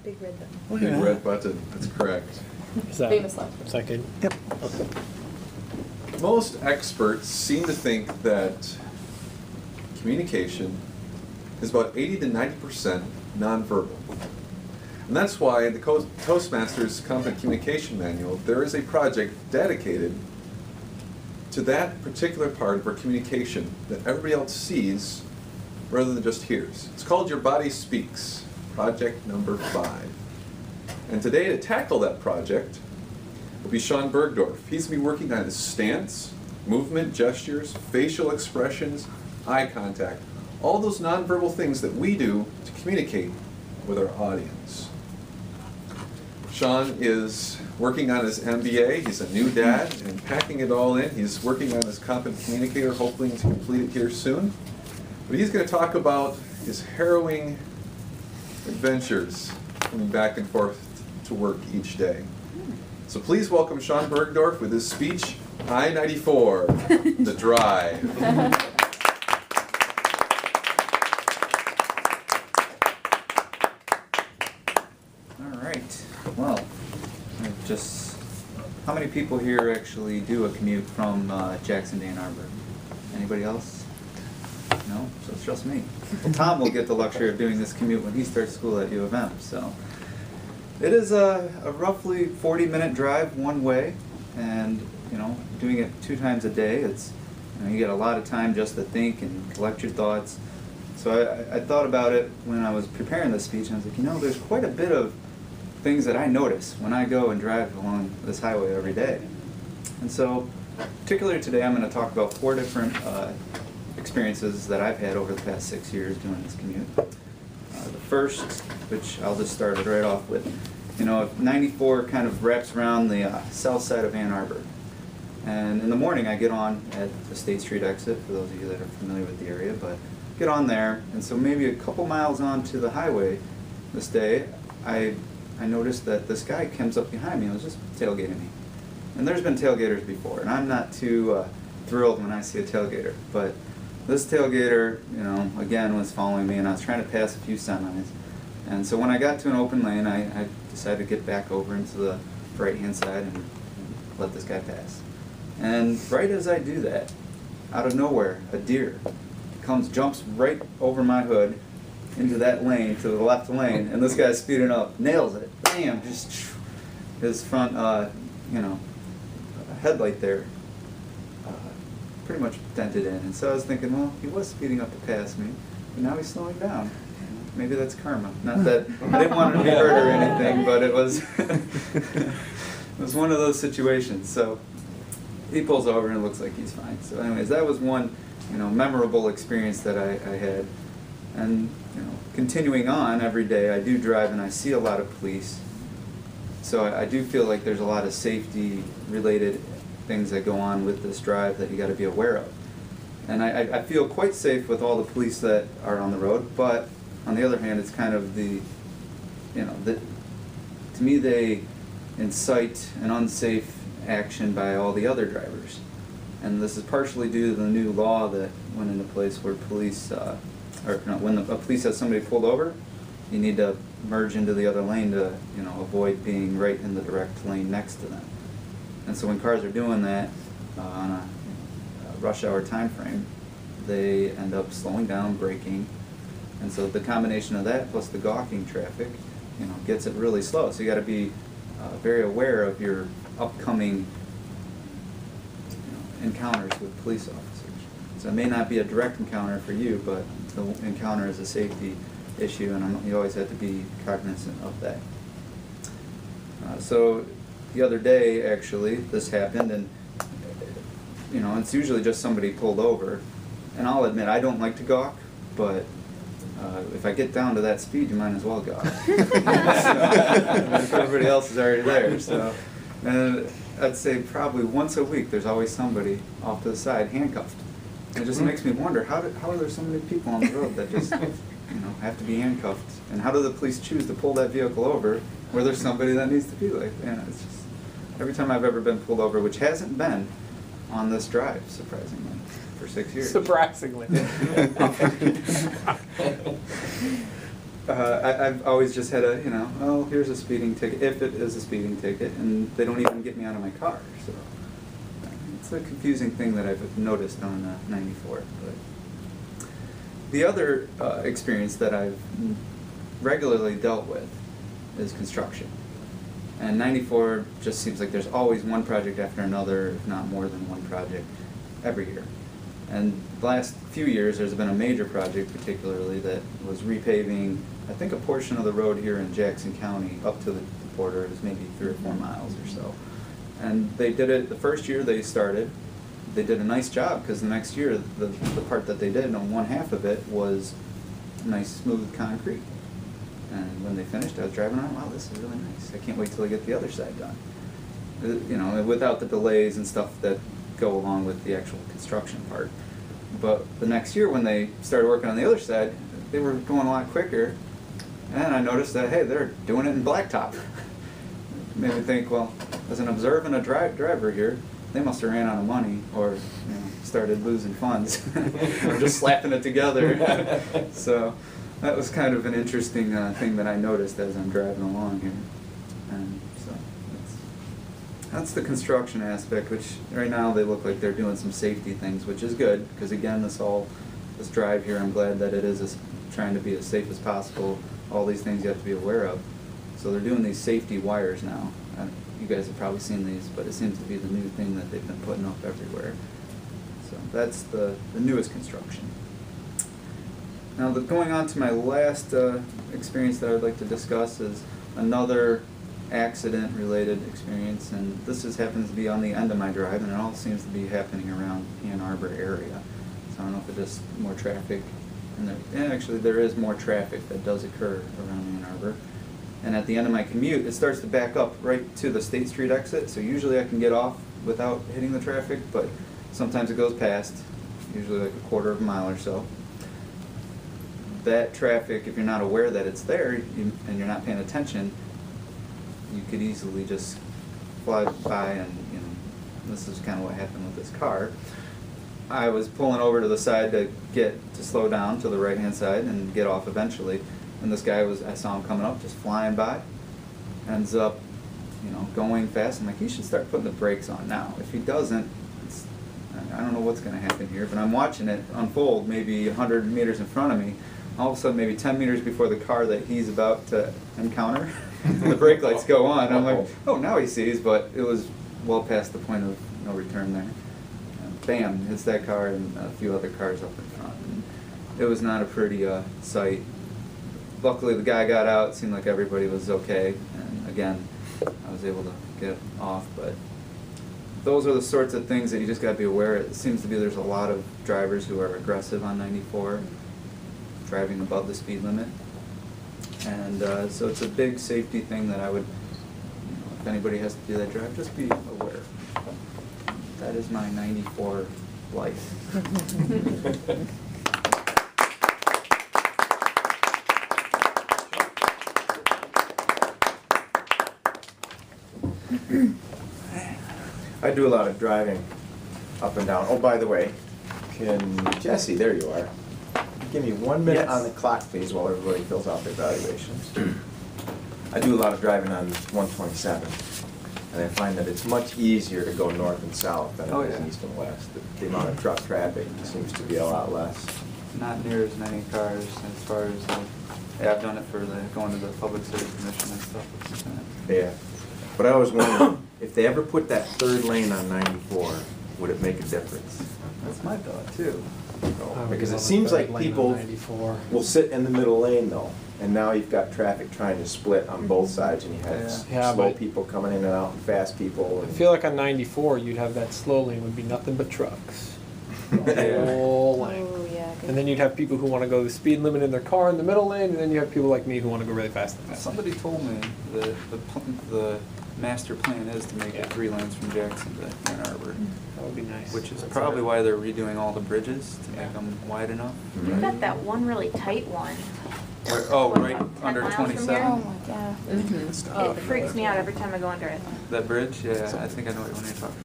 Big red button. Oh, Big yeah. red button, that's correct. Is that Famous last word. second? Yep. Okay. Most experts seem to think that communication is about 80 to 90% nonverbal. And that's why in the Toastmasters Confident Communication Manual, there is a project dedicated to that particular part of our communication that everybody else sees rather than just hears. It's called Your Body Speaks, project number 5. And today to tackle that project will be Shawn Burgdorf. He's going to be working on his stance, movement, gestures, facial expressions, eye contact, all those nonverbal things that we do to communicate with our audience. Shawn is working on his MBA. He's a new dad and packing it all in. He's working on his Confident Communicator, hopefully to complete it here soon. But he's going to talk about his harrowing adventures coming back and forth to work each day. So please welcome Shawn Burgdorf with his speech, I-94, The Drive. Well, how many people here actually do a commute from Jackson to Ann Arbor? Anybody else? No? So it's just me. Well, Tom will get the luxury of doing this commute when he starts school at U of M. So it is a roughly 40-minute drive one way, and doing it 2 times a day, it's you get a lot of time just to think and collect your thoughts. So I thought about it when I was preparing this speech, and I was like, there's quite a bit of things that I notice when I go and drive along this highway every day. And so, particularly today, I'm going to talk about 4 different experiences that I've had over the past 6 years doing this commute. The first, which I'll just start it right off with, 94 kind of wraps around the south side of Ann Arbor. And in the morning, I get on at the State Street exit, for those of you that are familiar with the area, but get on there, and so maybe a couple miles onto the highway this day, I noticed that this guy comes up behind me and was just tailgating me. And there's been tailgaters before, and I'm not too thrilled when I see a tailgater. But this tailgater, again, was following me, and I was trying to pass a few semis. And so when I got to an open lane, I decided to get back over into the right-hand side and let this guy pass. And right as I do that, out of nowhere, a deer jumps right over my hood into that lane, to the left lane, and this guy's speeding up, nails it, bam, just his front, headlight there pretty much dented in. And so I was thinking, well, he was speeding up to pass me, but now he's slowing down. Maybe that's karma. Not that I didn't want him to be hurt or anything, but it was it was one of those situations. So he pulls over and it looks like he's fine. So anyways, that was one memorable experience that I had. And continuing on every day, I do drive and I see a lot of police. So I do feel like there's a lot of safety-related things that go on with this drive that you got to be aware of. And I feel quite safe with all the police that are on the road, but on the other hand, it's kind of to me they incite an unsafe action by all the other drivers. And this is partially due to the new law that went into place where police, when a police has somebody pulled over, you need to merge into the other lane to, avoid being right in the direct lane next to them. And so when cars are doing that on a rush hour time frame, they end up slowing down, braking, and so the combination of that plus the gawking traffic, gets it really slow. So you got to be very aware of your upcoming encounters with police officers. So it may not be a direct encounter for you, but the encounter is a safety issue, and you always have to be cognizant of that. So the other day, actually, this happened, and it's usually just somebody pulled over. And I'll admit, I don't like to gawk, but if I get down to that speed, you might as well gawk. Everybody else is already there. So, and I'd say probably once a week, there's always somebody off to the side handcuffed. It just makes me wonder, how are there so many people on the road that just have to be handcuffed? And how do the police choose to pull that vehicle over where there's somebody that needs to be like, it's just, every time I've ever been pulled over, which hasn't been on this drive, surprisingly, for 6 years. Surprisingly. I've always just had a, oh, here's a speeding ticket, if it is a speeding ticket, and they don't even get me out of my car. So it's a confusing thing that I've noticed on 94. But the other experience that I've regularly dealt with is construction. And 94 just seems like there's always one project after another, if not more than one project, every year. And the last few years, there's been a major project particularly that was repaving, I think, a portion of the road here in Jackson County up to the border. It was maybe 3 or 4 miles or so. And they did it the first year they started. They did a nice job because the next year, the part that they did on one half of it was nice smooth concrete. And when they finished, I was driving around, wow, this is really nice. I can't wait till I get the other side done. Without the delays and stuff that go along with the actual construction part. But the next year when they started working on the other side, they were going a lot quicker. And I noticed that, hey, they're doing it in blacktop. Made me think, well, as an observant driver here, they must have ran out of money or started losing funds. Or just slapping it together. So that was kind of an interesting thing that I noticed as I'm driving along here. And so that's the construction aspect, which right now they look like they're doing some safety things, which is good, because again, this drive here, I'm glad that it is trying to be as safe as possible. All these things you have to be aware of. So they're doing these safety wires now. You guys have probably seen these, but it seems to be the new thing that they've been putting up everywhere. So that's the newest construction. Now, going on to my last experience that I would like to discuss is another accident-related experience, and this happens to be on the end of my drive, and it all seems to be happening around Ann Arbor area. So I don't know if it's just more traffic, and actually there is more traffic that does occur around Ann Arbor. And at the end of my commute, it starts to back up right to the State Street exit, so usually I can get off without hitting the traffic, but sometimes it goes past, usually like a quarter of a mile or so. That traffic, if you're not aware that it's there and you're not paying attention, you could easily just fly by, and this is kind of what happened with this car. I was pulling over to the side to slow down to the right hand side and get off eventually, and this guy I saw him coming up, just flying by, ends up going fast. I'm like, he should start putting the brakes on now. If he doesn't, I don't know what's going to happen here, but I'm watching it unfold maybe 100 meters in front of me. All of a sudden, maybe 10 meters before the car that he's about to encounter, the brake lights go on. I'm like, oh, now he sees, but it was well past the point of no return there. And bam, hits that car and a few other cars up in front. And it was not a pretty sight. Luckily, the guy got out. It seemed like everybody was okay. And again, I was able to get off. But those are the sorts of things that you just got to be aware of. It seems to be there's a lot of drivers who are aggressive on 94. Driving above the speed limit, and so it's a big safety thing that I would, if anybody has to do that drive, just be aware. That is my 94 life. I do a lot of driving up and down. Oh, by the way, Jesse, there you are. Give me 1 minute on the clock, please, while everybody fills out their evaluations. I do a lot of driving on 127, and I find that it's much easier to go north and south than it is east and west. The amount of truck traffic seems to be a lot less. Not near as many cars as far as, I've done it for going to the Public Service Commission and stuff. Yeah, but I always wonder, if they ever put that third lane on 94, would it make a difference? That's my thought, too. Because it seems like people will sit in the middle lane though, and now you've got traffic trying to split on both sides, and you have slow people coming in and out and fast people. I feel like on 94 you'd have that slow lane would be nothing but trucks. The whole lane. Oh, yeah, and then you'd have people who want to go the speed limit in their car in the middle lane, and then you have people like me who want to go really fast. Somebody told me that the master plan is to make it 3 lanes from Jackson to Ann Arbor. That would be nice. Which is probably why they're redoing all the bridges to make them wide enough. We've got that one really tight one. Right 10 under miles from 27. here? Oh my god. It freaks me out every time I go under it. That bridge? Yeah, I think I know what you're talking about.